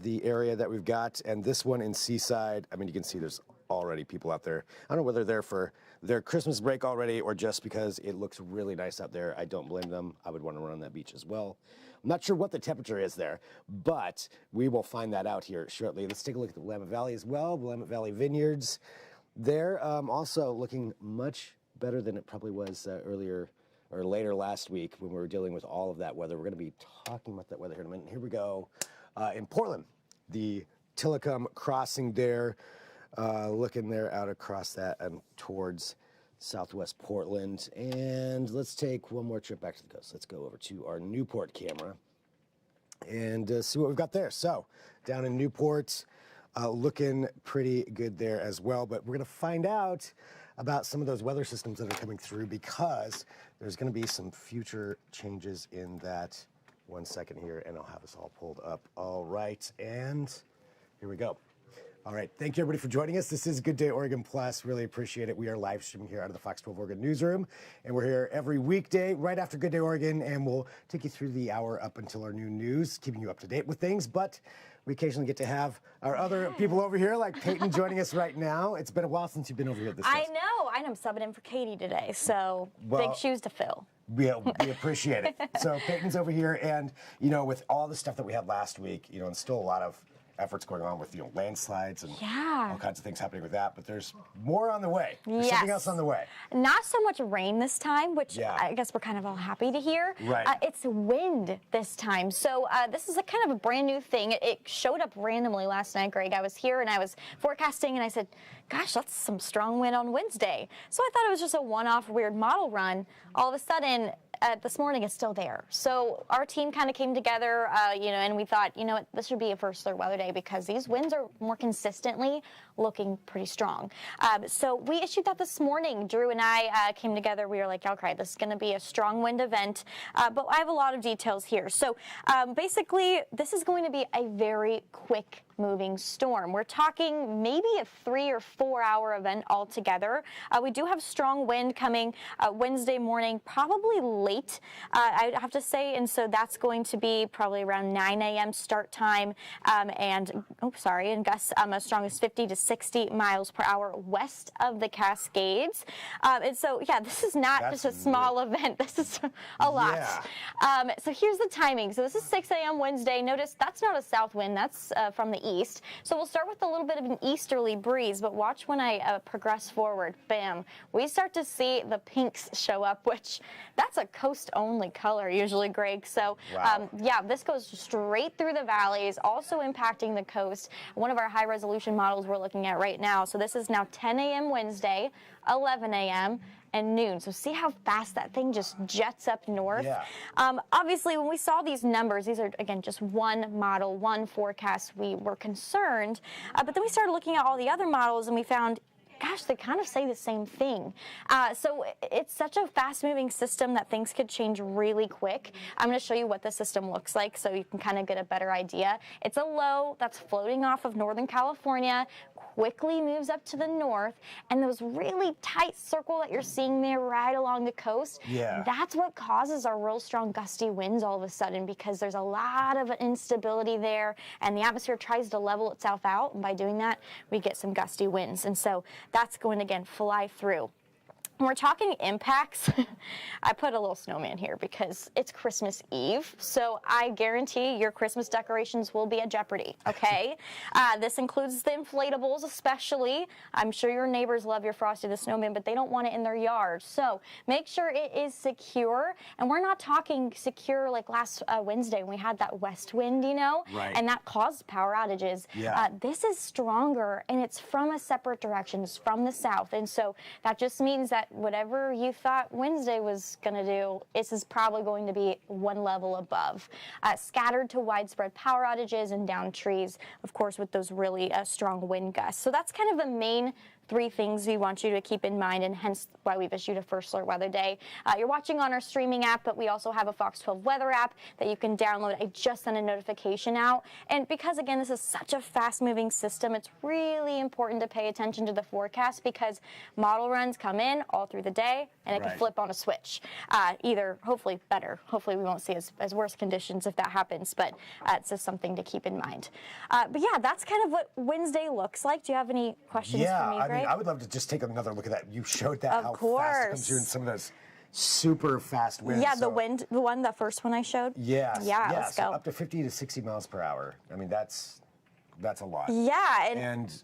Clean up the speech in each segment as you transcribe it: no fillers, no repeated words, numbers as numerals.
the area that we've got, and this one in Seaside, I mean, you can see there's already people out there. I don't know whether they're for their Christmas break already or just because it looks really nice out there. I don't blame them. I would want to run on that beach as well. I'm not sure what the temperature is there, but we will find that out here shortly. Let's take a look at the Willamette Valley as well. Willamette Valley Vineyards. They're also looking much better than it probably was earlier or later last week when we were dealing with all of that weather. We're going to be talking about that weather here in a minute. Here we go. In Portland, the Tillicum crossing there, looking there out across that and towards southwest Portland. And let's take one more trip back to the coast. Let's go over to our Newport camera and see what we've got there. So down in Newport, looking pretty good there as well. But we're going to find out about some of those weather systems that are coming through because there's going to be some future changes in that. 1 second here, and I'll have us all pulled up. All right, and here we go. All right, thank you everybody for joining us. This is Good Day Oregon Plus. Really appreciate it. We are live streaming here out of the Fox 12 Oregon newsroom, and we're here every weekday right after Good Day Oregon, and we'll take you through the hour up until our new news, keeping you up to date with things. But we occasionally get to have our other people over here, like Peyton, joining us right now. It's been a while since you've been over here at this I know. I'm subbing in for Katie today, so big shoes to fill. We appreciate it. So Peyton's over here, and with all the stuff that we had last week, and still a lot of efforts going on with landslides and all kinds of things happening with that. But there's more on the way. There's something else on the way. Not so much rain this time, which I guess we're kind of all happy to hear. Right. It's wind this time. So this is a kind of a brand new thing. It showed up randomly last night, Greg. I was here and I was forecasting and I said, gosh, that's some strong wind on Wednesday. So I thought it was just a one-off weird model run. All of a sudden, this morning it's still there. So our team kind of came together, and we thought, what, this should be a first alert weather day because these winds are more consistently looking pretty strong. So we issued that this morning. Drew and I came together. We were like, okay, this is going to be a strong wind event, but I have a lot of details here. So basically, this is going to be a very quick moving storm. We're talking maybe a 3 or 4 hour event altogether. We do have strong wind coming Wednesday morning, probably late, I'd have to say, and so that's going to be probably around 9 a.m. start time, and gusts as strong as 50 to 60 miles per hour west of the Cascades. And so, this is not just a small event. This is a lot. Yeah. So here's the timing. So this is 6 a.m. Wednesday. Notice that's not a south wind. That's from the east. So we'll start with a little bit of an easterly breeze, but watch when I progress forward. Bam. We start to see the pinks show up, which that's a coast-only color usually, Greg. So, this goes straight through the valleys, also impacting the coast. One of our high-resolution models we're looking at right now. So this is now 10 a.m. Wednesday, 11 a.m., and noon. So see how fast that thing just jets up north? Yeah. Obviously, when we saw these numbers, these are, again, just one model, one forecast, we were concerned. But then we started looking at all the other models, and we found, gosh, they kind of say the same thing. So it's such a fast-moving system that things could change really quick. I'm going to show you what the system looks like so you can kind of get a better idea. It's a low that's floating off of Northern California, quickly moves up to the north, and those really tight circle that you're seeing there right along the coast, that's what causes our real strong gusty winds all of a sudden because there's a lot of instability there, and the atmosphere tries to level itself out, and by doing that, we get some gusty winds. And so that's going to, again, fly through. When we're talking impacts, I put a little snowman here because it's Christmas Eve, so I guarantee your Christmas decorations will be at jeopardy, okay? This includes the inflatables especially. I'm sure your neighbors love your Frosty the Snowman, but they don't want it in their yard. So make sure it is secure, and we're not talking secure like last Wednesday when we had that west wind, and that caused power outages. Yeah. This is stronger, and it's from a separate direction. It's from the south, and so that just means that whatever you thought Wednesday was going to do, this is probably going to be one level above. Scattered to widespread power outages and down trees, of course, with those really strong wind gusts. So that's kind of the main 3 things we want you to keep in mind, and hence why we've issued a first alert weather day. You're watching on our streaming app, but we also have a Fox 12 weather app that you can download. I just sent a notification out. And because, again, this is such a fast-moving system, it's really important to pay attention to the forecast because model runs come in all through the day, and it can flip on a switch. Either, hopefully, better. Hopefully, we won't see as worse conditions if that happens, but it's just something to keep in mind. But yeah, that's kind of what Wednesday looks like. Do you have any questions for me, Greg? I mean, I would love to just take another look at that. You showed that Of how course. fast it comes through in some of those super fast winds. Yeah, the first one I showed. Yes. Yeah, let's go. Up to 50 to 60 miles per hour. I mean, that's a lot. Yeah, and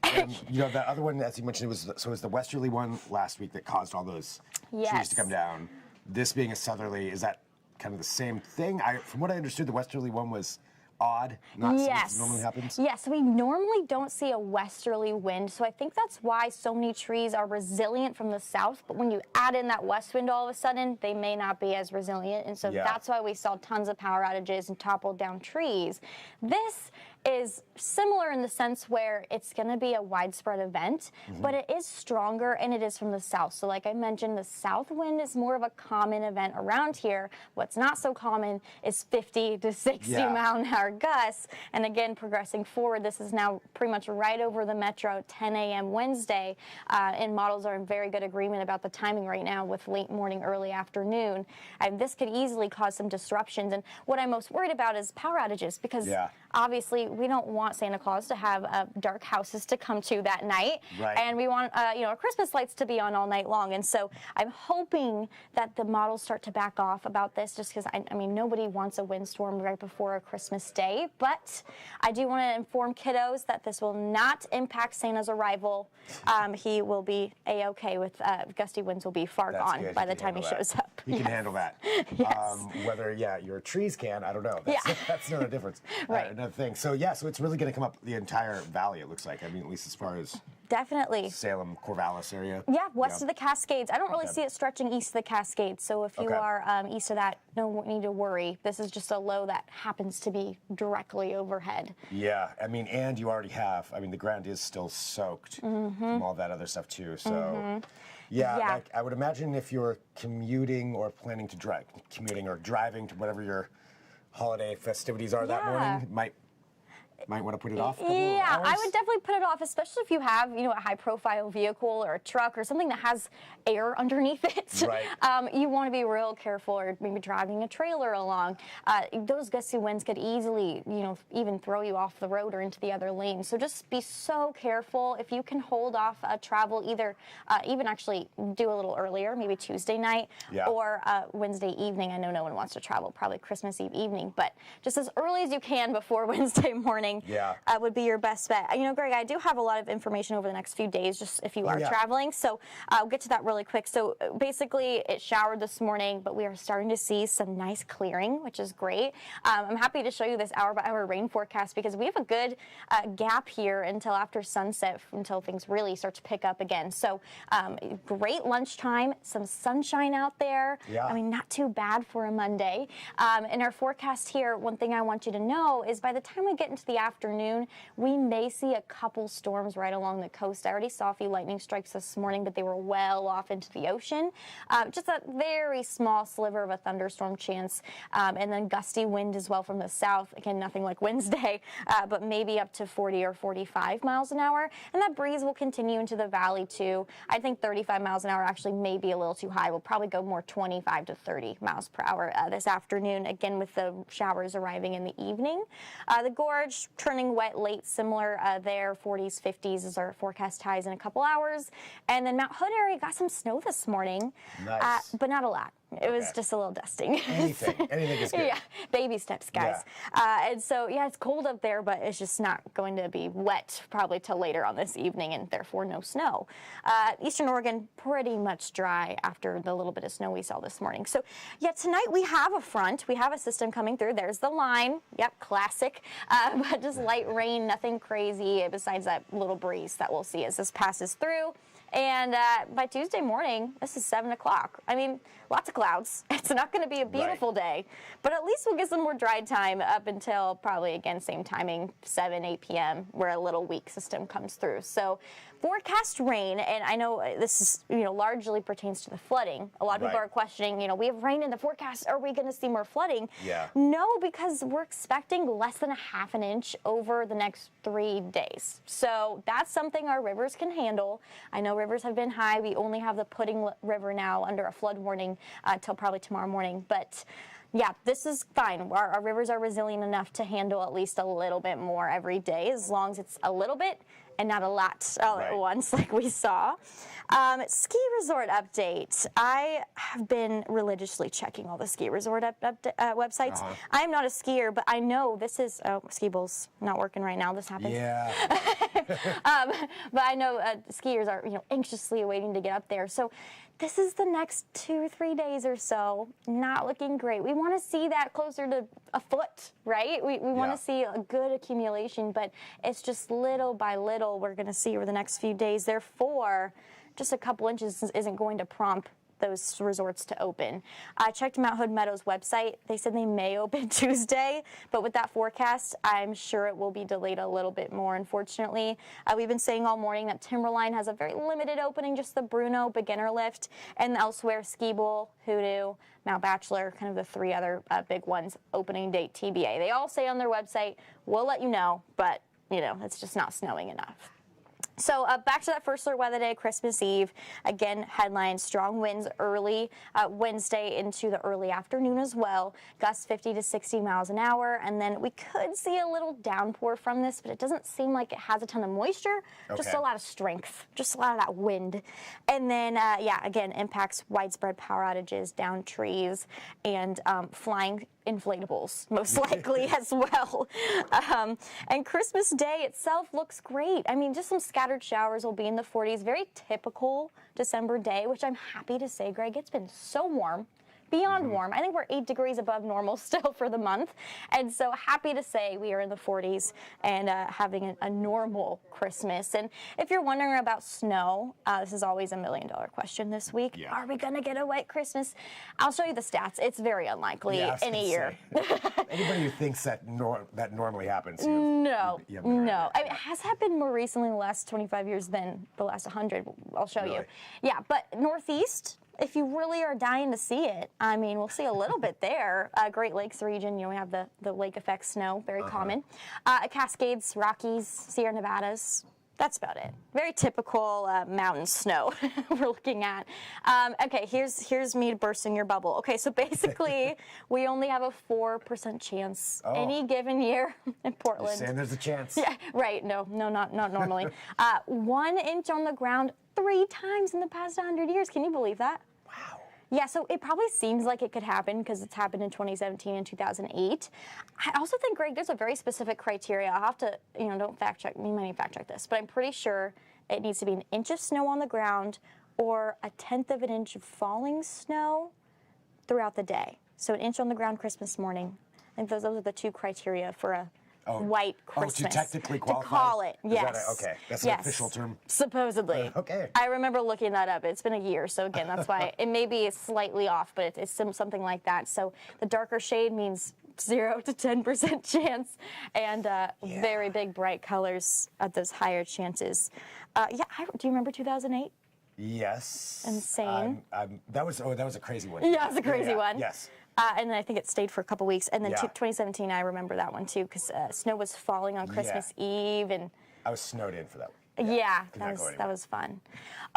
you know, the other one, as you mentioned, it was the westerly one last week that caused all those trees to come down. This being a southerly, is that kind of the same thing? From what I understood, the westerly one was odd, not something that normally happens. Yes, we normally don't see a westerly wind, so I think that's why so many trees are resilient from the south, but when you add in that west wind all of a sudden, they may not be as resilient, and so that's why we saw tons of power outages and toppled down trees. This is similar in the sense where it's going to be a widespread event, but it is stronger and it is from the south. So like I mentioned, the south wind is more of a common event around here. What's not so common is 50 to 60 mile an hour gusts. And again, progressing forward, this is now pretty much right over the metro at 10 a.m. Wednesday, and models are in very good agreement about the timing right now with late morning, early afternoon. And this could easily cause some disruptions. And what I'm most worried about is power outages because obviously we don't want Santa Claus to have dark houses to come to that night, and we want our Christmas lights to be on all night long. And so I'm hoping that the models start to back off about this, just because I mean nobody wants a windstorm right before a Christmas day. But I do want to inform kiddos that this will not impact Santa's arrival. He will be a-okay with gusty winds will be far gone by the time he shows up. He can handle that. Whether your trees can, I don't know. That's another difference. Another thing. So so it's really going to come up the entire valley, it looks like. I mean, at least as far as Salem, Corvallis area. Yeah, west of the Cascades. I don't really see it stretching east of the Cascades. So if you are east of that, no need to worry. This is just a low that happens to be directly overhead. Yeah, I mean, and you already have, the ground is still soaked from all that other stuff too. So like, I would imagine if you're commuting or planning to commuting or driving to whatever your holiday festivities are that morning, might want to put it off a couple of hours. I would definitely put it off, especially if you have, a high-profile vehicle or a truck or something that has air underneath it. You want to be real careful, or maybe driving a trailer along. Those gusty winds could easily, even throw you off the road or into the other lane. So just be so careful. If you can hold off travel, either even actually do a little earlier, maybe Tuesday night or Wednesday evening. I know no one wants to travel, probably Christmas Eve evening, but just as early as you can before Wednesday morning. Would be your best bet. Greg, I do have a lot of information over the next few days, just if you are traveling. So I'll get to that really quick. So basically, it showered this morning, but we are starting to see some nice clearing, which is great. I'm happy to show you this hour-by-hour rain forecast because we have a good gap here until after sunset, until things really start to pick up again. So great lunchtime, some sunshine out there. Not too bad for a Monday. In our forecast here, one thing I want you to know is by the time we get into the afternoon, we may see a couple storms right along the coast. I already saw a few lightning strikes this morning, but they were well off into the ocean. Just a very small sliver of a thunderstorm chance, and then gusty wind as well from the south. Again, nothing like Wednesday, but maybe up to 40 or 45 miles an hour. And that breeze will continue into the valley too. I think 35 miles an hour actually may be a little too high. We'll probably go more 25 to 30 miles per hour this afternoon, again with the showers arriving in the evening. The gorge turning wet late, similar there, 40s, 50s is our forecast highs in a couple hours. And then Mount Hood area got some snow this morning, but not a lot. It was just a little dusting. Anything is good. Baby steps, guys. And so, it's cold up there, but it's just not going to be wet probably till later on this evening, and therefore no snow. Eastern Oregon, pretty much dry after the little bit of snow we saw this morning. So, tonight we have a front. We have a system coming through. There's the line. Yep, classic. But just light rain, nothing crazy besides that little breeze that we'll see as this passes through. And by Tuesday morning, this is 7 o'clock. I mean, lots of clouds. It's not going to be a beautiful day, but at least we'll get some more dry time up until probably, again, same timing, 7, 8 p.m., where a little weak system comes through. So forecast rain, and I know this is, largely pertains to the flooding. A lot of people are questioning, we have rain in the forecast. Are we going to see more flooding? Yeah. No, because we're expecting less than a half an inch over the next 3 days. So that's something our rivers can handle. I know rivers have been high. We only have the Pudding River now under a flood warning till probably tomorrow morning. But yeah, this is fine. Our rivers are resilient enough to handle at least a little bit more every day, as long as it's a little bit and not a lot all at once like we saw. Ski resort update. I have been religiously checking all the ski resort websites. I am not a skier, but I know this is, ski bowl's not working right now. This happens. Yeah. But I know skiers are, anxiously awaiting to get up there. So this is the next 2 or 3 days or so. Not looking great. We want to see that closer to a foot, right? We want to see a good accumulation, but it's just little by little we're going to see over the next few days. Therefore, just a couple inches isn't going to prompt those resorts to open. I checked Mount Hood Meadows website. They said they may open Tuesday, but with that forecast, I'm sure it will be delayed a little bit more, unfortunately. We've been saying all morning that Timberline has a very limited opening, just the Bruno beginner lift, and elsewhere, Ski Bowl, Hoodoo, Mount Bachelor, kind of the 3 other big ones, opening date TBA. They all say on their website, we'll let you know, but, it's just not snowing enough. So back to that first alert weather day, Christmas Eve. Again, headlines, strong winds early Wednesday into the early afternoon as well. Gusts 50 to 60 miles an hour. And then we could see a little downpour from this, but it doesn't seem like it has a ton of moisture. Just a lot of strength, just a lot of that wind. And then, again, impacts widespread power outages, down trees, and flying inflatables, most likely as well. And Christmas Day itself looks great. I mean, just some scattered showers will be in the 40s. Very typical December day, which I'm happy to say, Greg, it's been so warm. Beyond warm. I think we're 8 degrees above normal still for the month. And so happy to say we are in the 40s and having a normal Christmas. And if you're wondering about snow, this is always $1 million question this week. Yeah. Are we going to get a white Christmas? I'll show you the stats. It's very unlikely in a year. Anybody who thinks that that normally happens. No. I mean, it has happened more recently in the last 25 years than the last 100. I'll show you. Yeah, but Northeast, if you really are dying to see it, I mean, we'll see a little bit there. Great Lakes region, we have the lake effect snow, very common. Cascades, Rockies, Sierra Nevadas. That's about it. Very typical mountain snow we're looking at. Okay, here's me bursting your bubble. Okay, so basically, we only have a 4% chance any given year in Portland. You're saying there's a chance. Yeah, right. No, not normally. 1 inch on the ground 3 times in the past 100 years. Can you believe that? Wow. Yeah, so it probably seems like it could happen because it's happened in 2017 and 2008. I also think, Greg, there's a very specific criteria. I'll have to, don't fact check, you might fact check this, but I'm pretty sure it needs to be 1 inch of snow on the ground or 1/10 of an inch of falling snow throughout the day. So 1 inch on the ground Christmas morning. I think those are the 2 criteria for a white Christmas. To technically qualify? To call it, yes. Okay, that's an official term? Supposedly. Okay. I remember looking that up. It's been a year, so again, that's why it may be slightly off, but it's something like that. So the darker shade means 0 to 10% chance, and very big bright colors at those higher chances. Do you remember 2008? Yes. Insane. That was a crazy one. Yeah, it was a crazy one. Yes. And I think it stayed for a couple weeks. And then 2017, I remember that one too, because snow was falling on Christmas Eve, and I was snowed in for that one. Yeah, that was fun.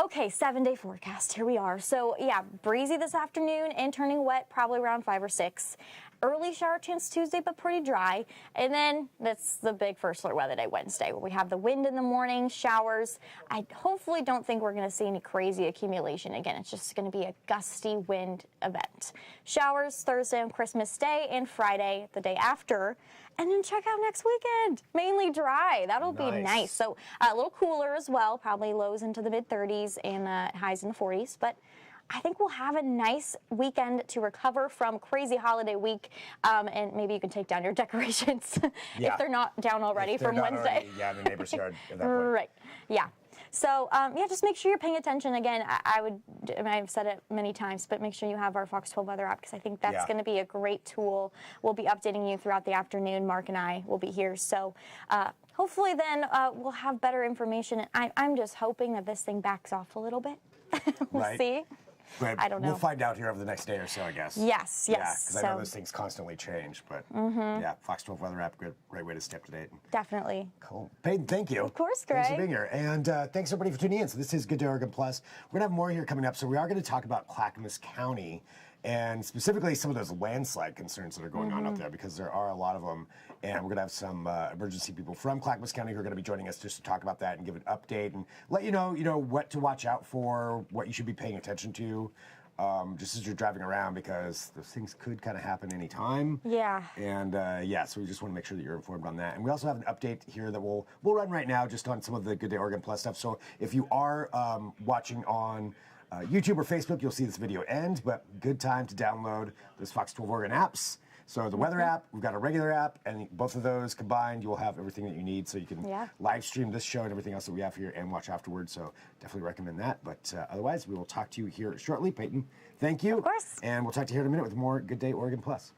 Okay, 7-day forecast. Here we are. So breezy this afternoon and turning wet probably around 5 or 6. Early shower chance Tuesday, but pretty dry. And then that's the big first alert weather day Wednesday, where we have the wind in the morning, showers. I hopefully don't think we're going to see any crazy accumulation. Again, it's just going to be a gusty wind event. Showers Thursday on Christmas Day and Friday, the day after. And then check out next weekend. Mainly dry. That'll be nice. So a little cooler as well, probably lows into the mid-30s and highs in the 40s. But I think we'll have a nice weekend to recover from crazy holiday week, and maybe you can take down your decorations if they're not down already from Wednesday. In the neighbor's yard at that point. Right. Yeah. So yeah, just make sure you're paying attention. Again, I've said it many times, but make sure you have our Fox 12 weather app, because I think that's going to be a great tool. We'll be updating you throughout the afternoon. Mark and I will be here. So hopefully then we'll have better information. And I'm just hoping that this thing backs off a little bit. We'll see. Right. I don't know. We'll find out here over the next day or so, I guess. Yes. Yeah, because I know those things constantly change. But yeah, Fox 12 weather app, great way to stay up to date. Definitely. Cool. Peyton, thank you. Of course, Greg. Thanks for being here. And thanks everybody for tuning in. So this is Good Day Oregon Plus. We're going to have more here coming up. So we are going to talk about Clackamas County and specifically some of those landslide concerns that are going on up there, because there are a lot of them. And we're going to have some emergency people from Clackamas County who are going to be joining us just to talk about that and give an update and let you know what to watch out for, what you should be paying attention to. Just as you're driving around, because those things could kind of happen anytime. Yeah. And yeah, so we just want to make sure that you're informed on that. And we also have an update here that we'll run right now just on some of the Good Day Oregon Plus stuff. So if you are watching on YouTube or Facebook, you'll see this video end, but good time to download those Fox 12 Oregon apps. So the weather app, we've got a regular app, and both of those combined, you will have everything that you need, so you can live stream this show and everything else that we have here and watch afterwards. So definitely recommend that. But otherwise, we will talk to you here shortly. Peyton, thank you. Of course. And we'll talk to you here in a minute with more Good Day Oregon Plus.